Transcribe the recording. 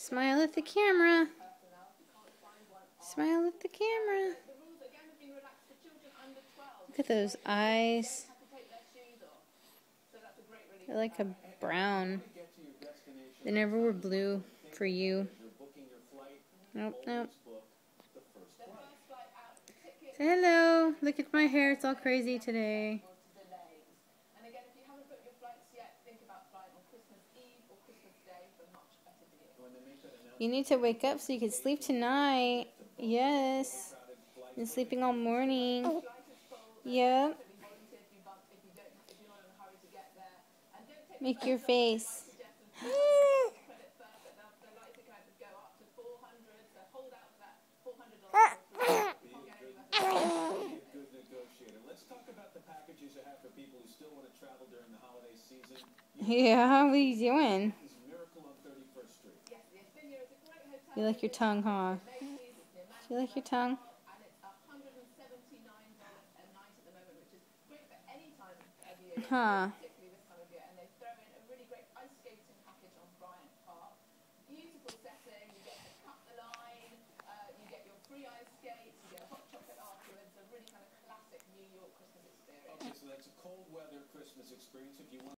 Smile at the camera. Smile at the camera. Look at those eyes. They're like a brown. They never were blue for you. Nope, nope. Say hello. Look at my hair. It's all crazy today. You need to wake up so you can sleep tonight. Yes. Been sleeping all morning. Yep. Make your face. Yeah, what are you doing? You like your tongue, huh? Do you like your tongue? Huh. Okay, so that's a cold weather Christmas experience. If you want